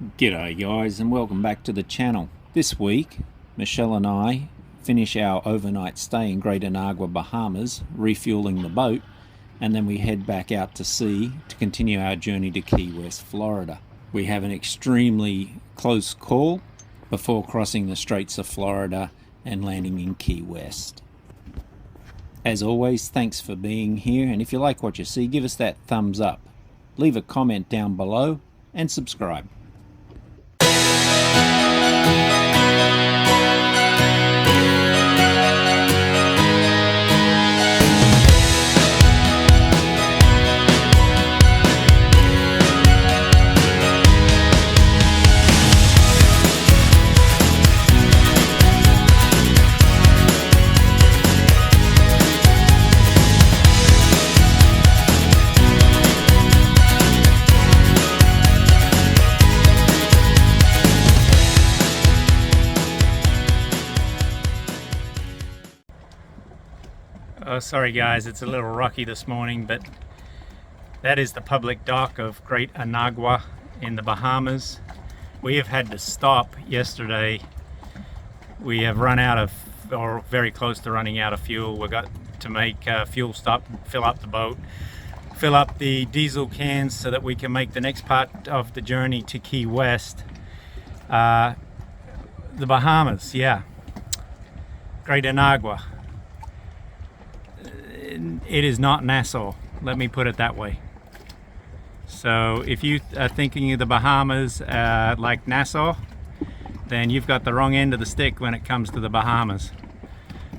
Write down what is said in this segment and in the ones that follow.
G'day guys, and welcome back to the channel. This week Michelle and I finish our overnight stay in Great Inagua, Bahamas, refueling the boat, and then we head back out to sea to continue our journey to Key West, Florida. We have an extremely close call before crossing the Straits of Florida and landing in Key West. As always, thanks for being here, and if you like what you see, give us that thumbs up, leave a comment down below, and subscribe. Oh, sorry guys, it's a little rocky this morning, but that is the public dock of Great Inagua in the Bahamas. We have had to stop yesterday. We have run out of, or very close to running out of fuel. We got to make a fuel stop, fill up the boat, fill up the diesel cans so that we can make the next part of the journey to Key West. The Bahamas, yeah. Great Inagua. It is not Nassau, let me put it that way. So if you are thinking of the Bahamas like Nassau, then you've got the wrong end of the stick when it comes to the Bahamas.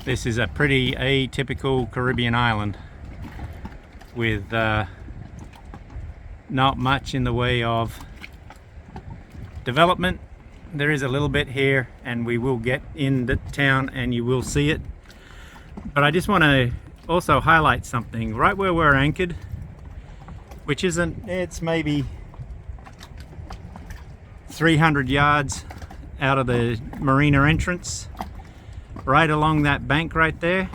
This is a pretty atypical Caribbean island with not much in the way of development. There is a little bit here, and we will get in the town and you will see it. But I just want to also highlight something right where we're anchored, which isn't, it's maybe 300 yards out of the marina entrance. Right along that bank right there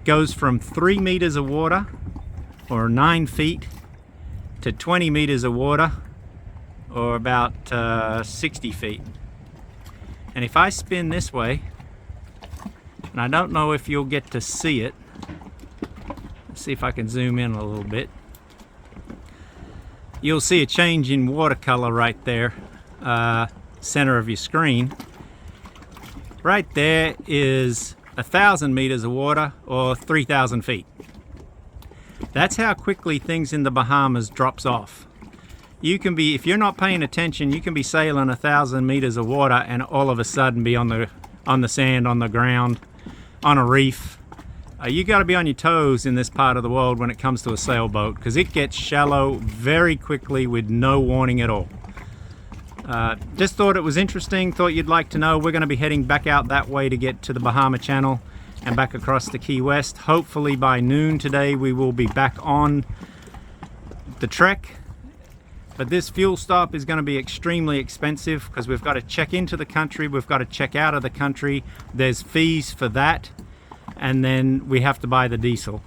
goes from 3 meters of water, or 9 feet, to 20 meters of water, or about 60 feet. And if I spin this way, and I don't know if you'll get to see it, see if I can zoom in a little bit. You'll see a change in watercolor right there, center of your screen. Right there is 1,000 meters of water, or 3,000 feet. That's how quickly things in the Bahamas drops off. You can be, if you're not paying attention, you can be sailing 1,000 meters of water and all of a sudden be on the sand, on the ground, on a reef. You got to be on your toes in this part of the world when it comes to a sailboat, because it gets shallow very quickly with no warning at all. Just thought it was interesting, thought you'd like to know. We're going to be heading back out that way to get to the Bahama Channel and back across to Key West. Hopefully by noon today we will be back on the trek. But this fuel stop is going to be extremely expensive because we've got to check into the country, we've got to check out of the country. There's fees for that. And then we have to buy the diesel.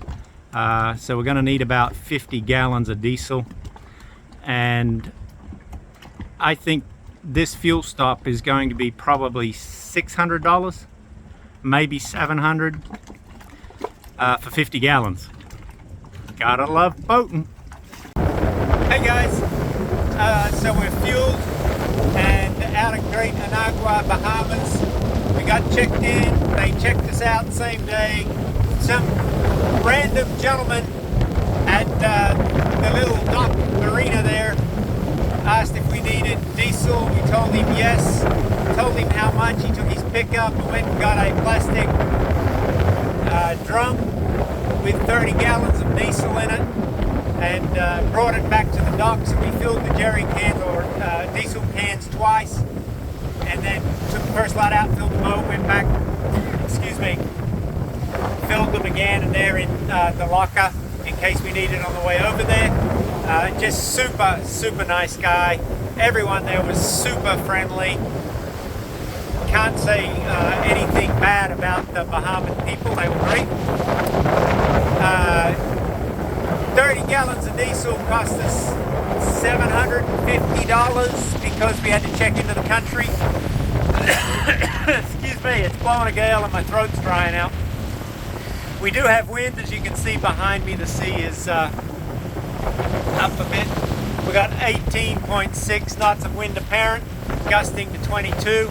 So we're going to need about 50 gallons of diesel. And I think this fuel stop is going to be probably $600, maybe $700 for 50 gallons. Gotta love boating. Hey guys, so we're fueled and out of Great Inagua, Bahamas. We got checked in, they checked us out the same day. Some random gentleman at the little dock marina there asked if we needed diesel. We told him yes, told him how much. He took his pickup and went and got a plastic drum with 30 gallons of diesel in it and brought it back to the docks, and we filled the jerry cans, or diesel cans, twice. And then took the first lot out, filled the boat, went back, filled them again, and they're in the locker in case we need it on the way over there. Just super nice guy. Everyone there was super friendly. Can't say anything bad about the Bahamian people, they were great. 30 gallons of diesel cost us $750 because we had to check into the country. Excuse me, it's blowing a gale and my throat's drying out. We do have wind, as you can see behind me. The sea is up a bit. We got 18.6 knots of wind apparent, gusting to 22.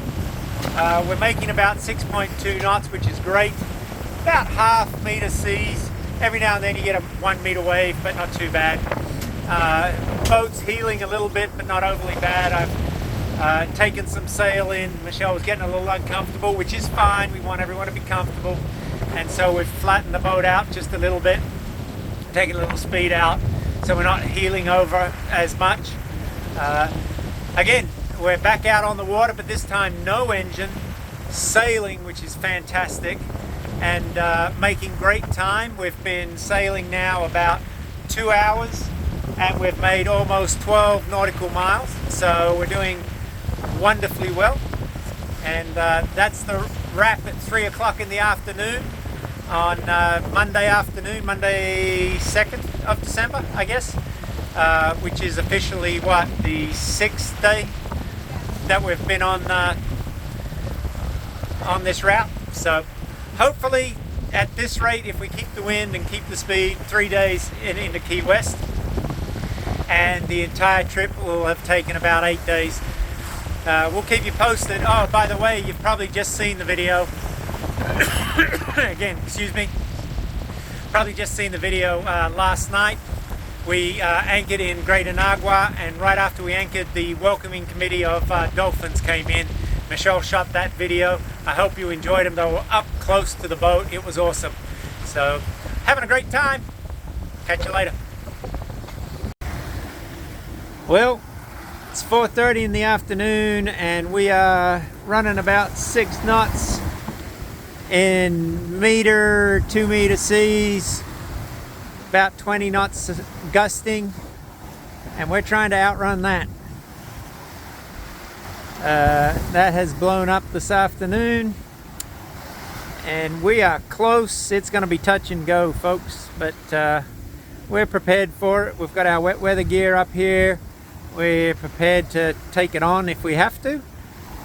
We're making about 6.2 knots, which is great. About half meter seas. Every now and then you get a 1 meter wave, but not too bad. Boat's heeling a little bit, but not overly bad. I've taken some sail in. Michelle was getting a little uncomfortable, which is fine. We want everyone to be comfortable. And so we've flattened the boat out just a little bit, taking a little speed out, so we're not heeling over as much. Again, we're back out on the water, but this time no engine, sailing, which is fantastic, and making great time. We've been sailing now about 2 hours, and we've made almost 12 nautical miles, so we're doing wonderfully well. And that's the wrap at 3 o'clock in the afternoon on Monday afternoon, Monday 2nd of December, I guess, which is officially what, the 6th day that we've been on this route. So hopefully at this rate, if we keep the wind and keep the speed, 3 days into Key West, and the entire trip will have taken about 8 days. We'll keep you posted. Oh, by the way, you've probably just seen the video. Again, excuse me. Probably just seen the video last night. We anchored in Great Inagua, and right after we anchored, the welcoming committee of dolphins came in. Michelle shot that video. I hope you enjoyed them. They were up close to the boat. It was awesome. So, having a great time. Catch you later. Well, it's 4:30 in the afternoon, and we are running about 6 knots in 2 meter seas, about 20 knots gusting, and we're trying to outrun that. That has blown up this afternoon, and we are close. It's going to be touch and go, folks, but we're prepared for it. We've got our wet weather gear up here. We're prepared to take it on if we have to,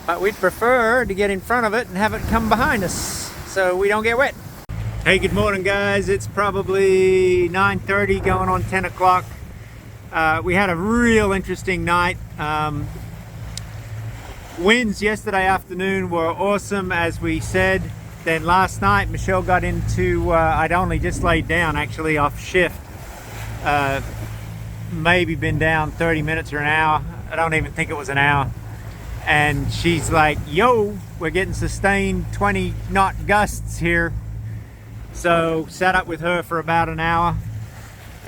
but we'd prefer to get in front of it and have it come behind us so we don't get wet. Hey, good morning, guys. It's probably 9:30 going on 10 o'clock. We had a real interesting night. Winds yesterday afternoon were awesome, as we said. Then last night, Michelle got into, I'd only just laid down actually off shift. Maybe been down 30 minutes or an hour. I don't even think it was an hour. And she's like, yo, we're getting sustained 20 knot gusts here. So sat up with her for about an hour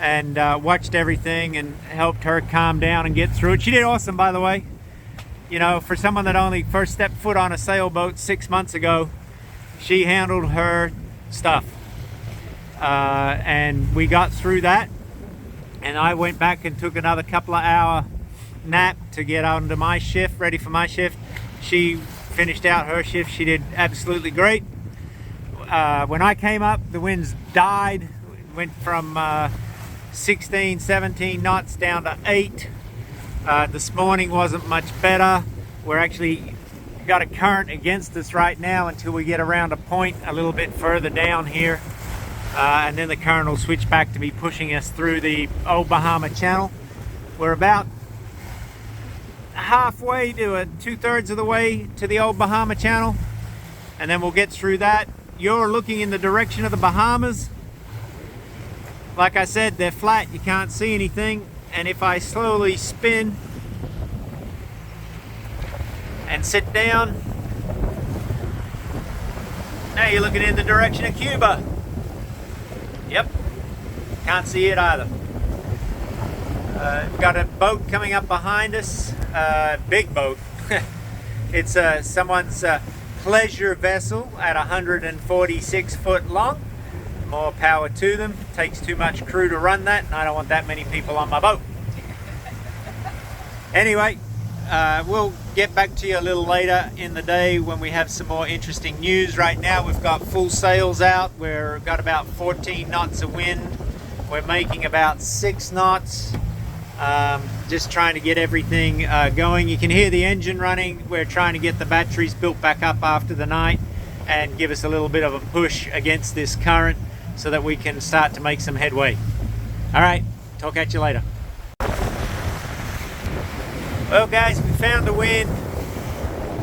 and watched everything and helped her calm down and get through it. She did awesome, by the way. You know, for someone that only first stepped foot on a sailboat 6 months ago, she handled her stuff. And we got through that. And I went back and took another couple of hour nap to get onto my shift, ready for my shift. She finished out her shift. She did absolutely great. When I came up, the winds died. Went from 16, 17 knots down to 8. This morning wasn't much better. We're actually got a current against us right now until we get around a point a little bit further down here. And then the current will switch back to be pushing us through the Old Bahama Channel. We're about halfway to 2/3 of the way to the Old Bahama Channel, and then we'll get through that. You're looking in the direction of the Bahamas. Like I said, they're flat, you can't see anything, and if I slowly spin and sit down, now you're looking in the direction of Cuba. Yep, can't see it either. We've got a boat coming up behind us, big boat. It's someone's pleasure vessel at 146 foot long. More power to them. Takes too much crew to run that, and I don't want that many people on my boat. Anyway, we'll get back to you a little later in the day when we have some more interesting news. Right now we've got full sails out. We've got about 14 knots of wind. We're making about 6 knots. Just trying to get everything going. You can hear the engine running. We're trying to get the batteries built back up after the night and give us a little bit of a push against this current so that we can start to make some headway. All right, talk at you later. Well guys, we found the wind.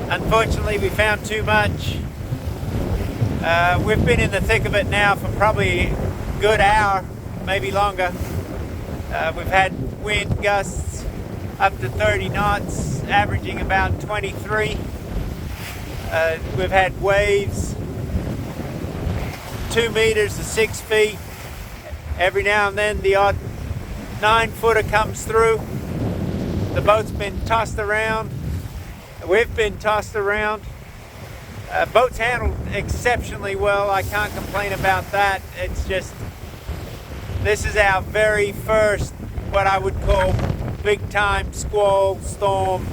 Unfortunately, we found too much. We've been in the thick of it now for probably a good hour, maybe longer. We've had wind gusts up to 30 knots, averaging about 23. We've had waves 2 meters to 6 feet. Every now and then the odd 9-footer comes through. The boat's been tossed around. We've been tossed around. Boat's handled exceptionally well. I can't complain about that. It's just, this is our very first, what I would call big time squall, storm,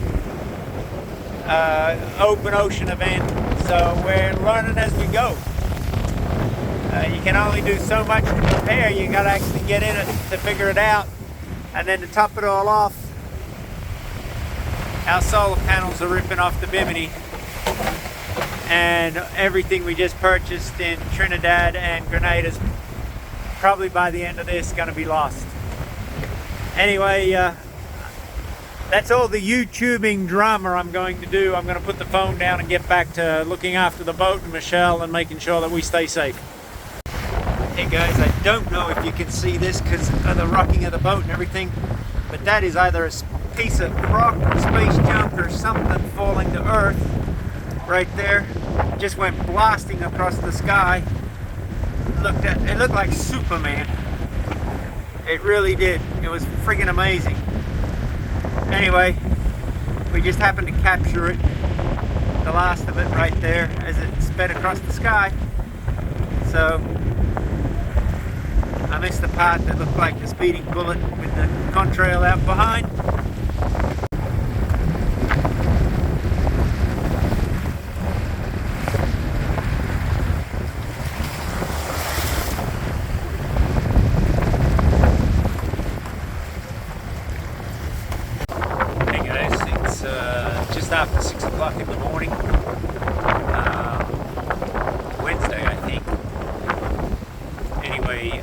open ocean event. So we're learning as we go. You can only do so much to prepare. You got to actually get in it to figure it out. And then to top it all off, our solar panels are ripping off the bimini, and everything we just purchased in Trinidad and Grenada's probably by the end of this going to be lost. Anyway, that's all the YouTubing drama I'm going to do. I'm going to put the phone down and get back to looking after the boat and Michelle and making sure that we stay safe. Hey guys, I don't know if you can see this because of the rocking of the boat and everything, but that is either a piece of rock or space junk or something falling to earth right there. It just went blasting across the sky. It looked like Superman. It really did. It was friggin' amazing. Anyway, we just happened to capture it, the last of it right there as it sped across the sky. So I missed the part that looked like the speeding bullet with the contrail out behind. Hey guys, it's just after 6 o'clock in the morning. Wednesday, I think. Anyway,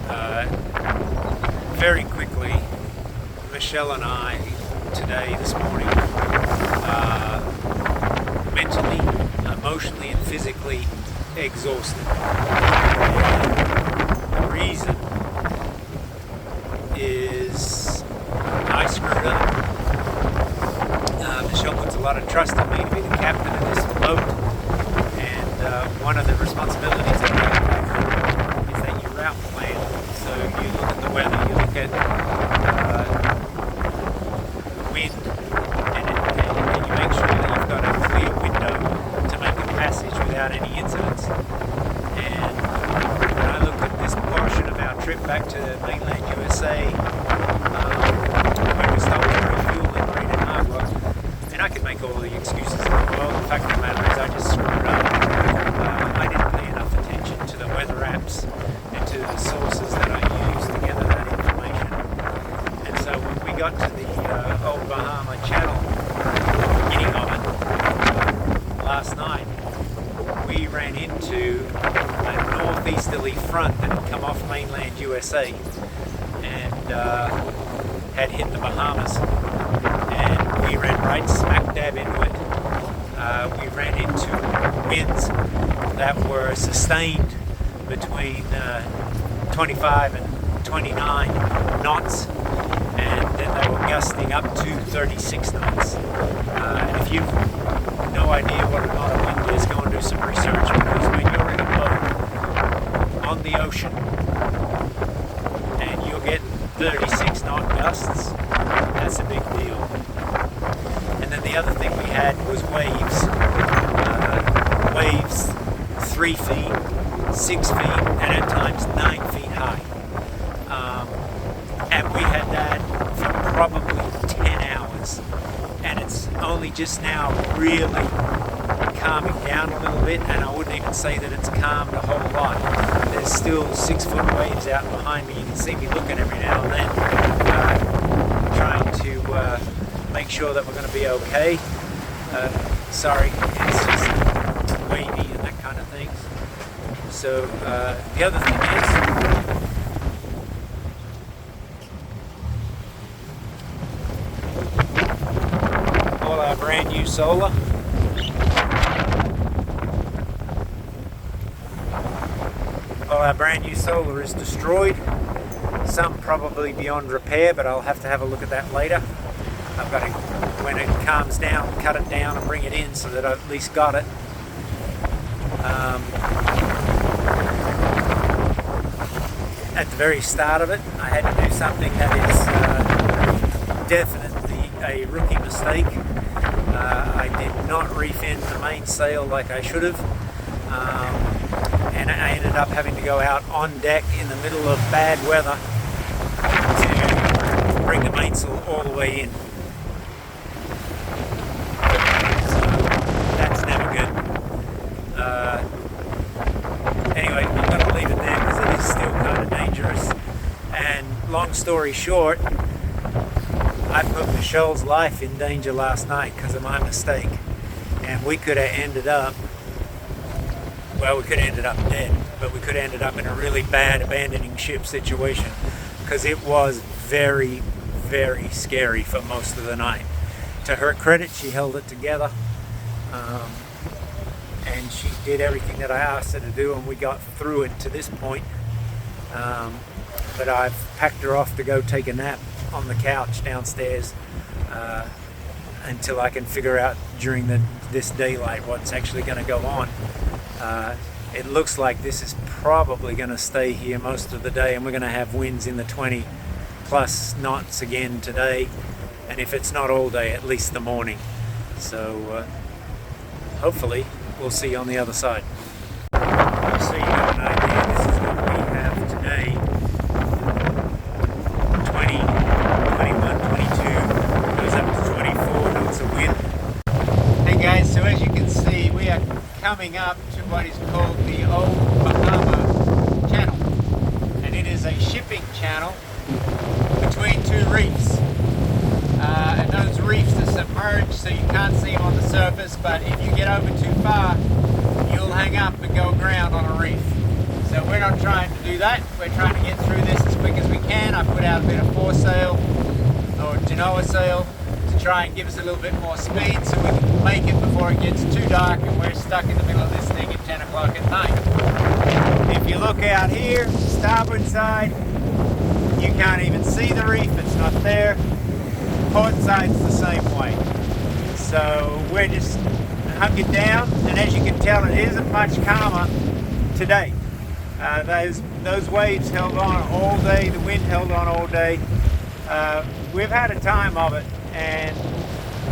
very quickly, Michelle and I today, this morning, mentally, emotionally, and physically exhausted. And the reason is I screwed up. Michelle puts a lot of trust in me to be the captain of this boat, and one of the responsibilities that I have is that you route plan. So you look at the weather, you look at wind, and you make sure that you've got a clear window to make a passage without any incidents. And when I looked at this portion of our trip back to mainland U.S.A, where we stopped to refuel in Inagua, and I could make all the excuses in the world. The fact of the matter is I just screwed up. I didn't pay enough attention to the weather apps and to the sources that I used to gather that information. And so when we got to the old Bahama channel, the beginning of it, last night, we ran into a northeasterly front that had come off mainland USA and had hit the Bahamas. And we ran right smack dab into it. We ran into winds that were sustained between 25 and 29 knots, and then they were gusting up to 36 knots. And if you've no idea what a knot of wind is, go and do some research, because when you're in a boat on the ocean and you're getting 36 knot gusts, that's a big deal. And then the other thing we had was waves. Waves 3 feet, 6 feet, and at times 9 feet high. And we had that for probably 10 hours. And it's only just now really calming down a little bit, and I wouldn't even say that it's calmed a whole lot. There's still 6 foot waves out behind me. You can see me looking every now and then, trying to make sure that we're going to be okay. Sorry, it's just wavy and that kind of thing. So the other thing is all our brand new solar. All our brand new solar is destroyed. Some probably beyond repair, but I'll have to have a look at that later. I've got to, when it calms down, cut it down and bring it in so that I've at least got it. At the very start of it, I had to do something that is definitely a rookie mistake. I did not reef in the mainsail like I should have. And I ended up having to go out on deck in the middle of bad weather to bring the mainsail all the way in. So that's never good. Anyway, I'm going to leave it there because it is still kind of dangerous. And long story short, I put Michelle's life in danger last night because of my mistake. And we could have ended up, well, we could have ended up dead, but we could have ended up in a really bad abandoning ship situation because it was very, very scary for most of the night. To her credit, she held it together, and she did everything that I asked her to do, and we got through it to this point. But I've packed her off to go take a nap on the couch downstairs until I can figure out during this daylight what's actually going to go on. It looks like this is probably going to stay here most of the day, and we're going to have winds in the 20 plus knots again today, and if it's not all day, at least the morning. So hopefully we'll see you on the other side. So you have an idea, this is what we have today. 20, 21, 22, goes up to 24 knots of wind. Hey guys, so as you can see, we are coming up to what is called the Bahama channel, and it is a shipping channel between two reefs, and those reefs are submerged so you can't see them on the surface, but if you get over too far you'll hang up and go aground on a reef. So we're not trying to do that, we're trying to get through this as quick as we can. I put out a bit of foresail or genoa sail to try and give us a little bit more speed so we can make it before it gets too dark and we're stuck in the middle of this thing at 10 o'clock at night. If you look out here, starboard side, you can't even see the reef, it's not there. Port side's the same way. So we're just hunkered down, and as you can tell, it isn't much calmer today. Those waves held on all day, the wind held on all day. We've had a time of it, and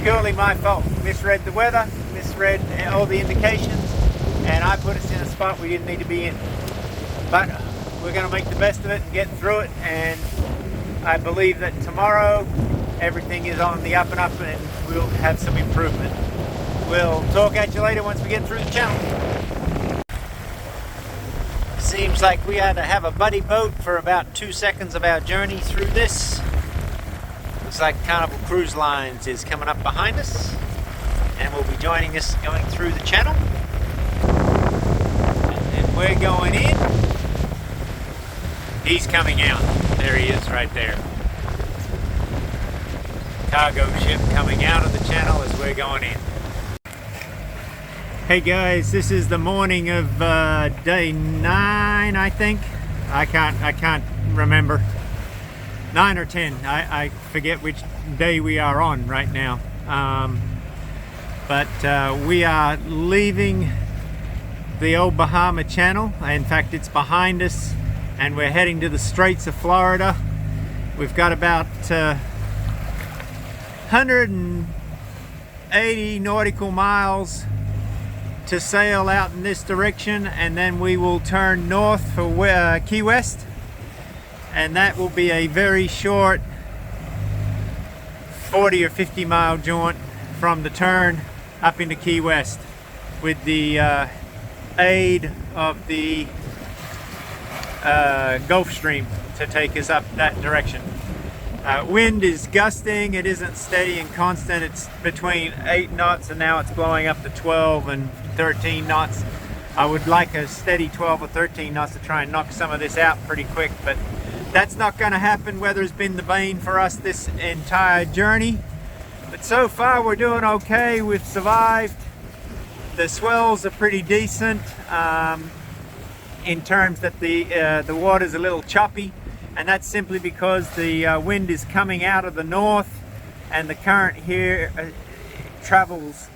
purely my fault. Misread the weather, misread all the indications, and I put us in a spot we didn't need to be in. But we're going to make the best of it and get through it, and I believe that tomorrow everything is on the up and up and we'll have some improvement. We'll talk at you later once we get through the channel. Seems like we had to have a buddy boat for about 2 seconds of our journey through this. Looks like Carnival Cruise Lines is coming up behind us and will be joining us going through the channel. And then we're going in. He's coming out. There he is right there. Cargo ship coming out of the channel as we're going in. Hey guys, this is the morning of day 9, I think. I can't remember. 9 or 10. I forget which day we are on right now. But we are leaving the old Bahama Channel. In fact, it's behind us, and we're heading to the Straits of Florida. We've got about 180 nautical miles to sail out in this direction, and then we will turn north for Key West, and that will be a very short 40 or 50 mile jaunt from the turn up into Key West with the aid of the Gulf Stream to take us up that direction. Wind is gusting. It isn't steady and constant. It's between 8 knots and now it's blowing up to 12 and 13 knots. I would like a steady 12 or 13 knots to try and knock some of this out pretty quick, but that's not going to happen. Weather's bane for us this entire journey. But so far we're doing okay. We've survived. The swells are pretty decent in terms that the water's a little choppy, and that's simply because the wind is coming out of the north, and the current here travels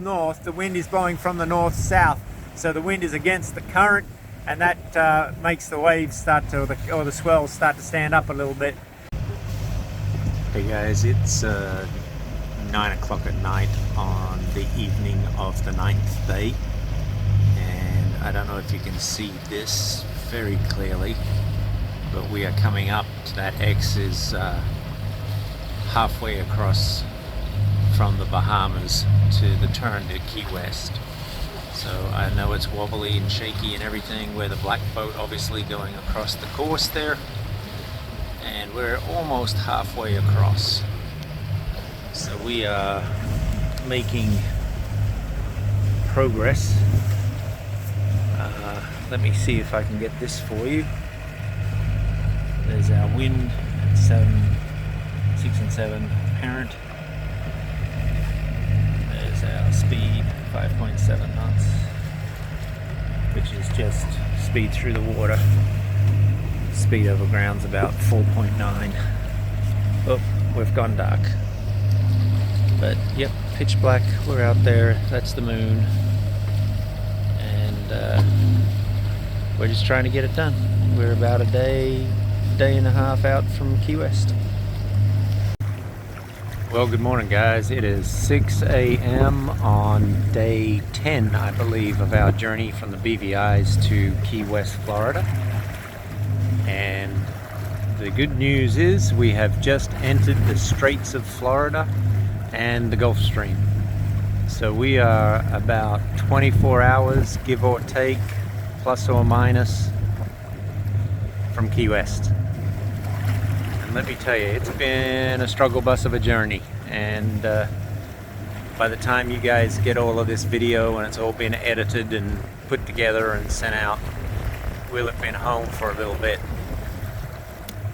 north. The wind is blowing from the north-south, so the wind is against the current, and that makes the waves start to, or the swells start to stand up a little bit. Hey guys, it's 9 o'clock at night on the evening of the 9th day, and I don't know if you can see this very clearly, but we are coming up to that X is halfway across from the Bahamas to the turn to Key West. So I know it's wobbly and shaky and everything, where the black boat obviously going across the course there, and we're almost halfway across. So we are making progress. Let me see if I can get this for you. There's our wind at 6 and 7 apparent. There's our speed, 5.7 knots, which is just speed through the water. Speed over ground's about 4.9. Oh, we've gone dark. But yep, pitch black. We're out there. That's the moon, and we're just trying to get it done. We're about a day and a half out from Key West. Well, good morning guys. It is 6 a.m. on day 10, I believe, of our journey from the BVI's to Key West, Florida. And the good news is we have just entered the Straits of Florida and the Gulf Stream. So we are about 24 hours, give or take, plus or minus, from Key West. And let me tell you, it's been a struggle bus of a journey, and by the time you guys get all of this video and it's all been edited and put together and sent out, we'll have been home for a little bit.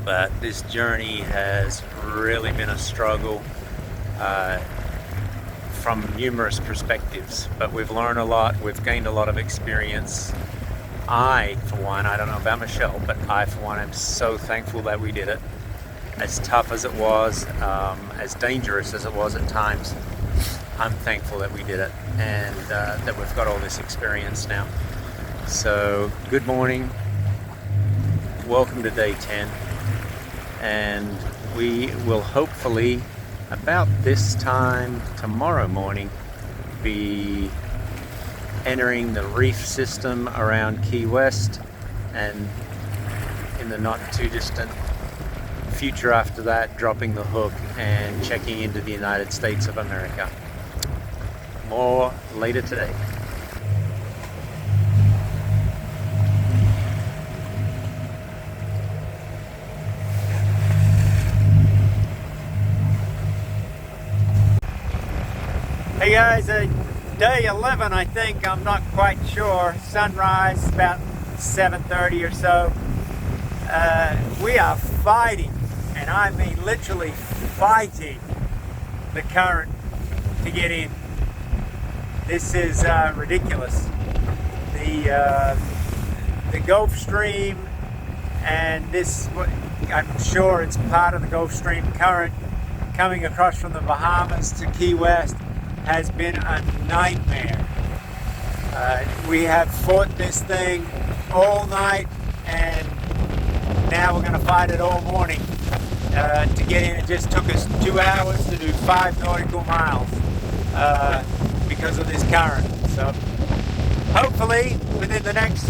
But this journey has really been a struggle from numerous perspectives, but we've learned a lot, we've gained a lot of experience. I, for one, I don't know about Michelle, but I, for one, am so thankful that we did it. As tough as it was, as dangerous as it was at times, I'm thankful that we did it, and that we've got all this experience now. So, good morning. Welcome to day 10. And we will hopefully, about this time tomorrow morning, be entering the reef system around Key West, and in the not too distant future after that, dropping the hook and checking into the United States of America. More later today. Hey guys, day 11 I think, I'm not quite sure. Sunrise about 7:30 or so. We are fighting, and I mean literally fighting, the current to get in. This is ridiculous. The Gulf Stream, and this, I'm sure it's part of the Gulf Stream current coming across from the Bahamas to Key West, has been a nightmare. We have fought this thing all night, and now we're going to fight it all morning. To get in, it just took us 2 hours to do 5 nautical miles because of this current. So hopefully within the next,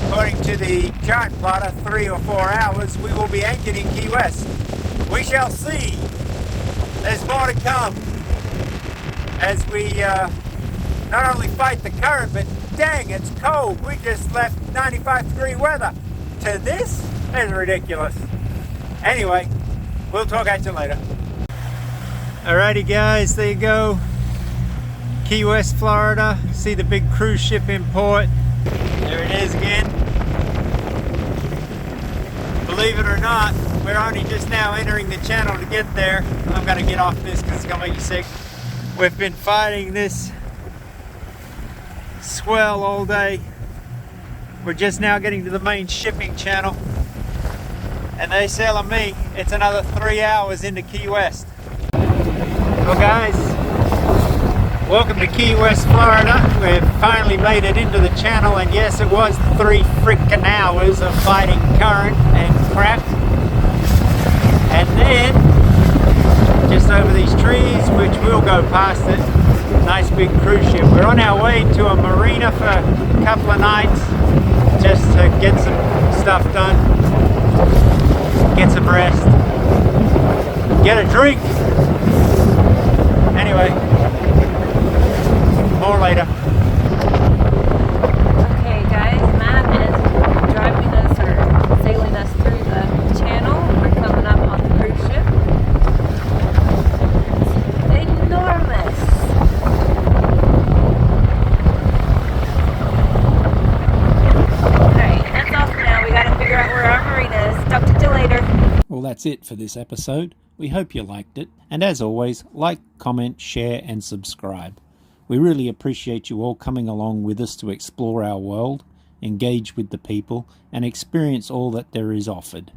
according to the chart plotter, 3 or 4 hours, we will be anchored in Key West. We shall see. There's more to come as we not only fight the current, but dang, it's cold. We just left 95-degree weather to this. It's ridiculous. Anyway, We'll talk at you later. Alrighty guys, there you go. Key West, Florida. See the big cruise ship in port. There it is again. Believe it or not, we're only just now entering the channel to get there. I'm gonna get off this because it's gonna make you sick. We've been fighting this swell all day. We're just now getting to the main shipping channel. And they telling me it's another 3 hours into Key West. Well guys, welcome to Key West, Florida. We've finally made it into the channel, and yes, it was 3 freaking hours of fighting current and crap. And then, just over these trees, which we'll go past it, nice big cruise ship. We're on our way to a marina for a couple of nights, just to get some stuff done, get some rest, get a drink. Anyway, more later. Okay guys, Matt is driving us or sailing us through the channel. We're coming up on the cruise ship. It's enormous. Alright, that's all for now. We gotta figure out where our marina is. Talk to you later. Well, that's it for this episode. We hope you liked it. And as always, like, comment, share, and subscribe. We really appreciate you all coming along with us to explore our world, engage with the people, and experience all that there is offered.